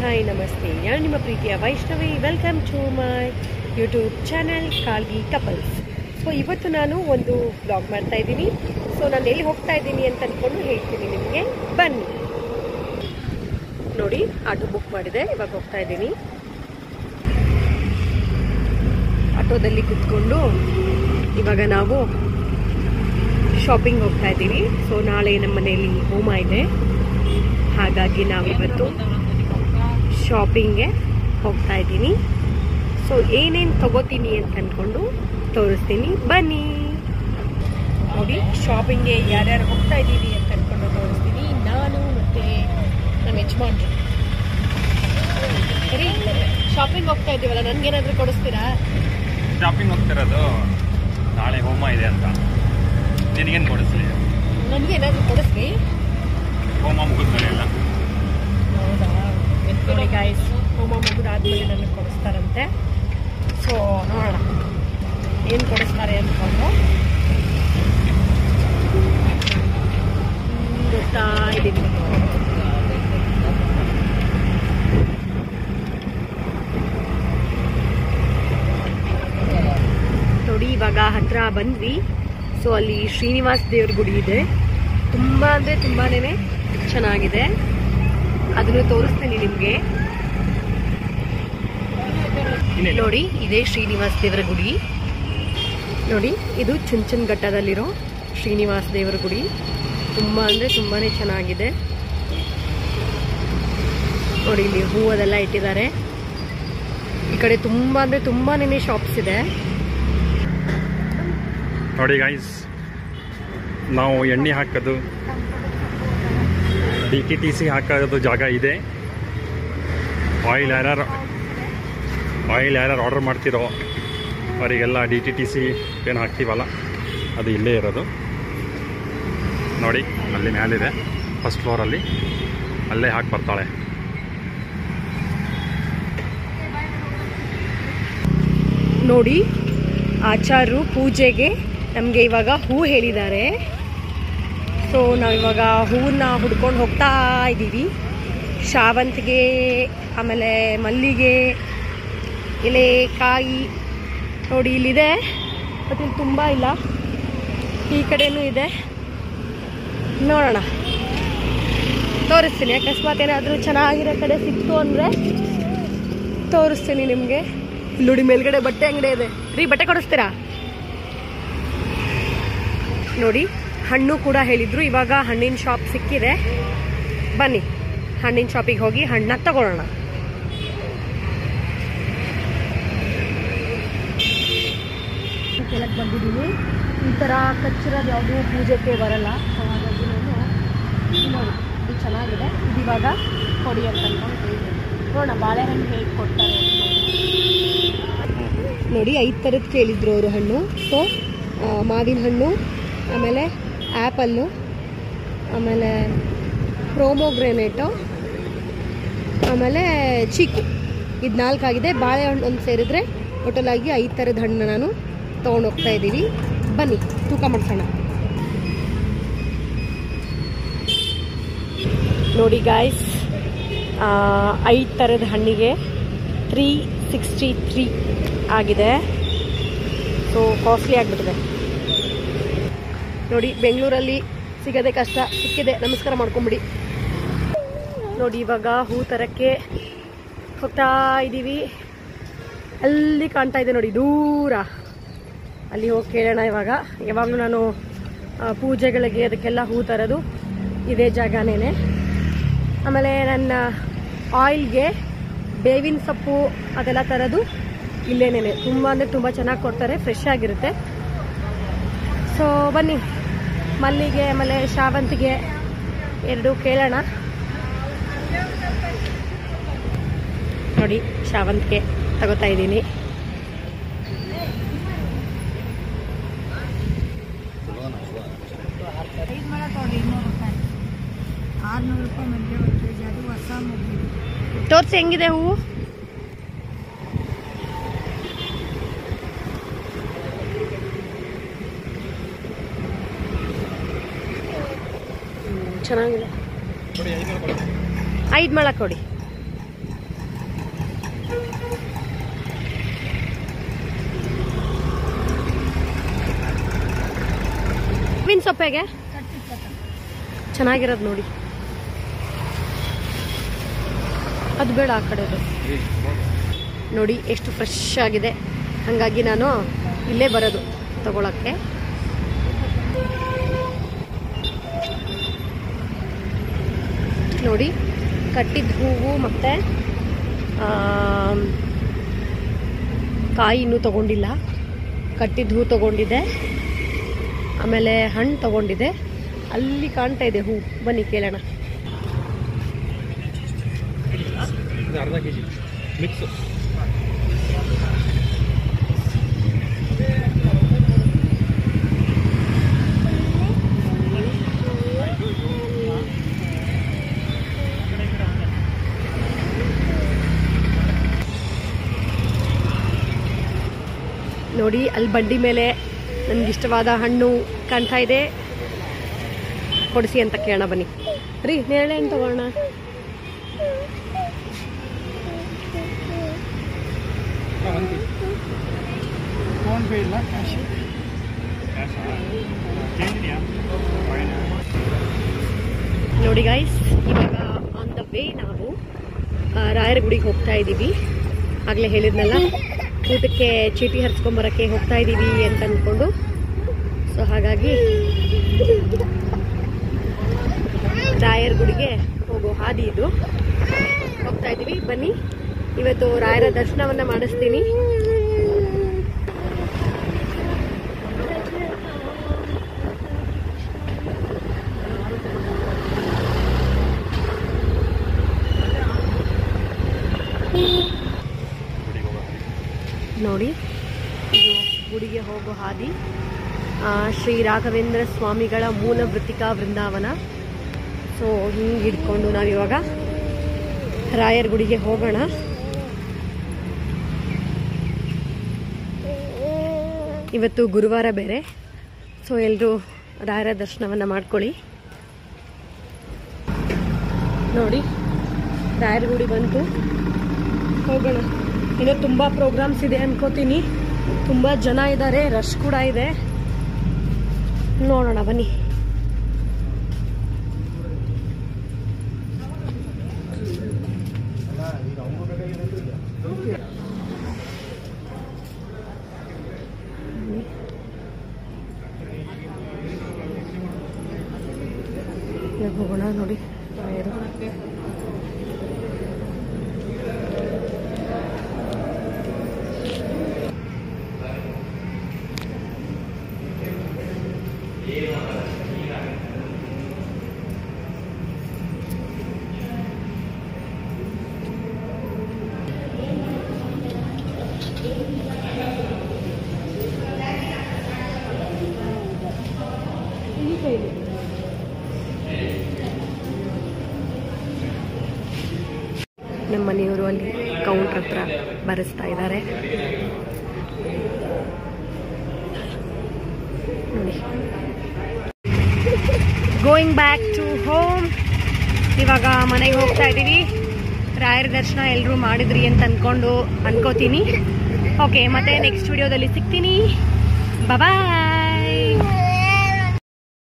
Hi ನಮಸ್ತೆ, ನಾನು ನಿಮ್ಮ ಪ್ರೀತಿಯ Vaishnavi. Welcome to my YouTube channel ಕಾಳ್ಗಿ ಕಪಲ್ಸ್. ಸೊ ಇವತ್ತು ನಾನು ಒಂದು ಬ್ಲಾಗ್ ಮಾಡ್ತಾ ಇದ್ದೀನಿ. ಸೊ ನಾನು ಎಲ್ಲಿ ಹೋಗ್ತಾ ಇದ್ದೀನಿ ಅಂತ ಅಂದ್ಕೊಂಡು ಹೇಳ್ತೀನಿ ನಿಮಗೆ, ಬನ್ನಿ ನೋಡಿ. ಆಟೋ ಬುಕ್ ಮಾಡಿದೆ, ಇವಾಗ ಹೋಗ್ತಾ ಇದ್ದೀನಿ. ಆಟೋದಲ್ಲಿ ಕುತ್ಕೊಂಡು ಇವಾಗ ನಾವು ಶಾಪಿಂಗ್ ಹೋಗ್ತಾ ಇದ್ದೀವಿ. ಸೊ ನಾಳೆ ನಮ್ಮ ಮನೆಯಲ್ಲಿ ಹೋಮ ಇದೆ, ಹಾಗಾಗಿ ನಾವಿವತ್ತು ಶಾಪಿಂಗ್ಗೆ ಹೋಗ್ತಾ ಇದ್ದೀನಿ. ಸೊ ಏನೇನು ತಗೋತೀನಿ ಅಂತ ಅಂದ್ಕೊಂಡು ತೋರಿಸ್ತೀನಿ, ಬನ್ನಿ ನೋಡಿ. ಶಾಪಿಂಗ್ಗೆ ಯಾರ್ಯಾರು ಹೋಗ್ತಾ ಇದ್ದೀವಿ ಅಂತ ಅಂದ್ಕೊಂಡು ತೋರಿಸ್ತೀನಿ. ನಾನು ಮತ್ತು ನಮ್ಮ ಯಜಮಾನ್ರು ಸರಿ ಶಾಪಿಂಗ್ ಹೋಗ್ತಾ ಇದ್ದೀವಲ್ಲ, ನನಗೇನಾದರೂ ಕೊಡಿಸ್ತೀರಾ? ಶಾಪಿಂಗ್ ಹೋಗ್ತಿರೋದು ನಾಳೆ ಹೋಮ ಇದೆ ಅಂತ, ನಿನಗೇನು ಕೊಡಿಸ್ಲಿ? ನನಗೇನಾದರೂ ಕೊಡಿಸ್ರಿ. ಹೋಮ ಮುಗಿದ್ಮೇಲೆ ಎಲ್ಲ. ಹೌದಾ? ನೋಡಿ ಗಾಯ್ಸ್, ಹೋಮ ಮುಗಿದಾದ್ಮೇಲೆ ನನಗೆ ಕೊಡಿಸ್ತಾರಂತೆ. ಸೊ ನೋಡೋಣ ಏನು ಕೊಡಿಸ್ತಾರೆ ಅಂದ್ಕೊಂಡು ಗೊತ್ತಾ ಇದ್ದೀನಿ. ನೋಡಿ ಇವಾಗ ಹತ್ರ ಬಂದ್ವಿ. ಸೊ ಅಲ್ಲಿ ಶ್ರೀನಿವಾಸ ದೇವ್ರ ಗುಡಿ ಇದೆ, ತುಂಬ ಅಂದರೆ ತುಂಬಾನೇ ಚೆನ್ನಾಗಿದೆ. ಅದನ್ನು ತೋರಿಸ್ತೀನಿ ನಿಮಗೆ. ನೋಡಿ ಇದೇ ಶ್ರೀನಿವಾಸ ದೇವರ ಗುಡಿ. ನೋಡಿ ಇದು ಚುಂಚನಘಟ್ಟದಲ್ಲಿರೋ ಶ್ರೀನಿವಾಸ ದೇವರ ಗುಡಿ. ತುಂಬ ಅಂದರೆ ತುಂಬಾನೇ ಚೆನ್ನಾಗಿದೆ. ನೋಡಿ ಇಲ್ಲಿ ಹೂವದೆಲ್ಲ ಇಟ್ಟಿದ್ದಾರೆ. ಈ ಕಡೆ ತುಂಬ ಅಂದರೆ ತುಂಬಾನೇ ಶಾಪ್ಸ್ ಇದೆ. ನೋಡಿ ಗೈಸ್, ನಾವು ಎಣ್ಣೆ ಹಾಕೋದು DTTC ಹಾಕೋದು ಜಾಗ ಇದೆ. ಆಯಿಲ್ ಯಾರ್ಯಾರು ಆರ್ಡರ್ ಮಾಡ್ತಿರೋ ಅವರಿಗೆಲ್ಲ DTTC ಏನು ಹಾಕ್ತೀವಲ್ಲ ಅದು ಇಲ್ಲೇ ಇರೋದು. ನೋಡಿ ಅಲ್ಲಿ ಮೇಲಿದೆ, ಫಸ್ಟ್ ಫ್ಲೋರಲ್ಲಿ, ಅಲ್ಲೇ ಹಾಕಿ ಬರ್ತಾಳೆ. ನೋಡಿ ಆಚಾರ್ಯರು ಪೂಜೆಗೆ ನಮಗೆ ಇವಾಗ ಹೂ ಹೇಳಿದ್ದಾರೆ. ಸೊ ನಾವಿವಾಗ ಹೂವನ್ನ ಹುಡ್ಕೊಂಡು ಹೋಗ್ತಾ ಇದ್ದೀವಿ. ಶಾವಂತಿಗೆ, ಆಮೇಲೆ ಮಲ್ಲಿಗೆ ಎಲೆ, ಕಾಯಿ ನೋಡಿ ಇಲ್ಲಿದೆ. ಮತ್ತು ಇಲ್ಲಿ ತುಂಬ ಇಲ್ಲ, ಈ ಕಡೆನೂ ಇದೆ. ನೋಡೋಣ, ತೋರಿಸ್ತೀನಿ. ಅಕಸ್ಮಾತ್ ಏನಾದರೂ ಚೆನ್ನಾಗಿರೋ ಕಡೆ ಸಿಕ್ತು ಅಂದರೆ ತೋರಿಸ್ತೀನಿ ನಿಮಗೆ. ನೋಡಿ ಮೇಲ್ಗಡೆ ಬಟ್ಟೆ ಅಂಗಡಿ ಇದೆ ರೀ, ಬಟ್ಟೆ ಕೊಡಿಸ್ತೀರಾ? ನೋಡಿ ಹಣ್ಣು ಕೂಡ ಹೇಳಿದ್ರು. ಇವಾಗ ಹಣ್ಣಿನ ಶಾಪ್ ಸಿಕ್ಕಿದೆ, ಬನ್ನಿ ಹಣ್ಣಿನ ಶಾಪಿಗೆ ಹೋಗಿ ಹಣ್ಣ ತಗೊಳ್ಳೋಣ. ಕೆಳಗೆ ಬಂದಿದ್ದೀನಿ. ಈ ಥರ ಕಚ್ಚಿರೋದು ಯಾವುದೂ ಪೂಜೆಗೆ ಬರಲ್ಲ, ಹಾಗಾಗಿ ನಾನು ನೋಡಿ ಇದು ಚೆನ್ನಾಗಿದೆ, ಇದು ಇವಾಗ ಕೊಡಿ ಅಂತ ಅಂದ್ಕೊಂಡು ಹೇಳಿದ್ದೀನಿ. ನೋಡೋಣ ಬಾಳೆಹಣ್ಣು ಹೇಗೆ ಕೊಡ್ತಾರೆ ನೋಡಿ. 5 ಥರದ್ದು ಕೇಳಿದ್ರು ಅವರು ಹಣ್ಣು. ಸೊ ಮಾವಿನ ಹಣ್ಣು, ಆಮೇಲೆ ಆ್ಯಪಲ್ಲು, ಆಮೇಲೆ ಪ್ರೋಮೋಗ್ರೆನೇಟು, ಆಮೇಲೆ ಚೀಕು. ಇದು 4 ಆಗಿದೆ. ಬಾಳೆಹಣ್ಣು ಒಂದು ಸೇರಿದ್ರೆ ಟೋಟಲ್ ಆಗಿ 5 ಥರದ ಹಣ್ಣು ನಾನು ತೊಗೊಂಡು ಹೋಗ್ತಾ ಇದ್ದೀವಿ. ಬನ್ನಿ ತೂಕ ಮಾಡಿಸೋಣ. ನೋಡಿ ಗಾಯ್ಸ್, 5 ಥರದ ಹಣ್ಣಿಗೆ 363 ಆಗಿದೆ. ಸೊ ಕಾಸ್ಟ್ಲಿ ಆಗಿಬಿಟ್ಟಿದೆ ನೋಡಿ. ಬೆಂಗಳೂರಲ್ಲಿ ಸಿಗೋದೇ ಕಷ್ಟ, ಸಿಕ್ಕಿದೆ, ನಮಸ್ಕಾರ ಮಾಡ್ಕೊಂಬಿಡಿ. ನೋಡಿ ಇವಾಗ ಹೂ ತರಕ್ಕೆ ಹೋಗ್ತಾ ಇದ್ದೀವಿ. ಅಲ್ಲಿ ಕಾಣ್ತಾ ಇದೆ ನೋಡಿ ದೂರ, ಅಲ್ಲಿ ಹೋಗಿ ಕೇಳೋಣ. ಇವಾಗ ಯಾವಾಗಲೂ ನಾನು ಪೂಜೆಗಳಿಗೆ ಅದಕ್ಕೆಲ್ಲ ಹೂ ತರೋದು ಇದೇ ಜಾಗನೇ. ಆಮೇಲೆ ನನ್ನ ಆಯಿಲ್ಗೆ ಬೇವಿನ ಸೊಪ್ಪು ಅದೆಲ್ಲ ತರೋದು ಇಲ್ಲೇನೇ. ತುಂಬ ಅಂದರೆ ತುಂಬ ಚೆನ್ನಾಗಿ ಕೊಡ್ತಾರೆ, ಫ್ರೆಶ್ ಆಗಿರುತ್ತೆ. ಸೊ ಬನ್ನಿ ಮಲ್ಲಿಗೆ ಆಮೇಲೆ ಶಾವಂತಿಗೆ ಎರಡು ಕೇಳೋಣ. ನೋಡಿ ಶಾವಂತಿಗೆ ತಗೋತಾ ಇದ್ದೀನಿ. ತೋರಿಸಿ ಹೆಂಗಿದೆ ಹೂವು? ಚೆನ್ನಾಗಿದೆ. 5 ಮೊಳ ಕೊಡಿ. ಸೊಪ್ಪೆಗೆ ಚೆನ್ನಾಗಿರೋದು ನೋಡಿ. ಅದು ಬೇಡ, ಆ ಕಡೆದು ನೋಡಿ ಎಷ್ಟು ಫ್ರೆಶ್ ಆಗಿದೆ. ಹಾಗಾಗಿ ನಾನು ಇಲ್ಲೇ ಬರೋದು ತಗೊಳಕ್ಕೆ. ನೋಡಿ ಕಟ್ಟಿದ ಹೂವು ಮತ್ತು ಕಾಯಿ ಇನ್ನೂ ತಗೊಂಡಿಲ್ಲ. ಕಟ್ಟಿದ ಹೂ ತಗೊಂಡಿದೆ, ಆಮೇಲೆ ಹಣ್ಣು ತಗೊಂಡಿದೆ. ಅಲ್ಲಿ ಕಾಣ್ತಾ ಇದೆ ಹೂ, ಬನ್ನಿ ಕೇಳೋಣ. ಅರ್ಧ ಕೆಜಿ ಮಿಕ್ಸ್. ನೋಡಿ ಅಲ್ಲಿ ಬಂಡಿ ಮೇಲೆ ನನಗಿಷ್ಟವಾದ ಹಣ್ಣು ಕಾಣ್ತಾ ಇದೆ. ಕೊಡಿಸಿ ಅಂತ ಕೇಳೋಣ ಬನ್ನಿ. ರೀ ನೇರಳೆ ಹಣ್ಣು ತಗೋಣ. ನೋಡಿ ಗೈಸ್, ಇವಾಗ ಆನ್ ದ ವೇ ನಾವು ರಾಯರ ಗುಡಿಗೆ ಹೋಗ್ತಾ ಇದ್ದೀವಿ. ಆಗಲೇ ಹೇಳಿದ್ನಲ್ಲ, ಊಟಕ್ಕೆ ಚೀಟಿ ಹರಿಸ್ಕೊಂಬರಕ್ಕೆ ಹೋಗ್ತಾ ಇದ್ದೀವಿ ಅಂತ ಅಂದ್ಕೊಂಡು. ಸೊ ಹಾಗಾಗಿ ರಾಯರ ಗುಡಿಗೆ ಹೋಗೋ ಹಾದಿ ಇದು, ಹೋಗ್ತಾ ಇದ್ದೀವಿ. ಬನ್ನಿ, ಇವತ್ತು ರಾಯರ ದರ್ಶನವನ್ನ ಮಾಡಿಸ್ತೀನಿ. ನೋಡಿ, ಇದು ಗುಡಿಗೆ ಹೋಗೋ ಹಾದಿ. ಶ್ರೀ ರಾಘವೇಂದ್ರ ಸ್ವಾಮಿಗಳ ಮೂಲ ವೃತ್ತಿಕಾ ವೃಂದಾವನ. ಸೊ ಹಿಂಗೆ ಹಿಡ್ಕೊಂಡು ನಾವಿವಾಗ ರಾಯರ ಗುಡಿಗೆ ಹೋಗೋಣ. ಇವತ್ತು ಗುರುವಾರ ಬೇರೆ, ಸೊ ಎಲ್ಲರೂ ರಾಯರ ದರ್ಶನವನ್ನು ಮಾಡ್ಕೊಳ್ಳಿ. ನೋಡಿ, ರಾಯರ ಗುಡಿ ಬಂತು, ಹೋಗೋಣ. ಇನ್ನು ತುಂಬ ಪ್ರೋಗ್ರಾಮ್ಸ್ ಇದೆ ಅನ್ಕೋತೀನಿ. ತುಂಬ ಜನ ಇದ್ದಾರೆ, ರಶ್ ಕೂಡ ಇದೆ. ನೋಡೋಣ ಬನ್ನಿ. ಹೋಗೋಣ. ನೋಡಿ ನಮ್ಮ ಮನೆಯವರು ಅಲ್ಲಿ ಕೌಂಟರ್ ಹತ್ರ ಬರೆಸ್ತಾ ಇದ್ದಾರೆ. ನೋಡಿ, ಗೋಯಿಂಗ್ ಬ್ಯಾಕ್ ಟು ಹೋಮ್. ಇವಾಗ ಮನೆಗೆ ಹೋಗ್ತಾ ಇದ್ದೀವಿ. ರಾಯರ ದರ್ಶನ ಎಲ್ಲರೂ ಮಾಡಿದ್ರಿ ಅಂತ ಅನ್ಕೋತೀನಿ. ಓಕೆ, ಮತ್ತೆ ನೆಕ್ಸ್ಟ್ ವಿಡಿಯೋದಲ್ಲಿ ಸಿಗ್ತೀನಿ. ಬಾಯ್.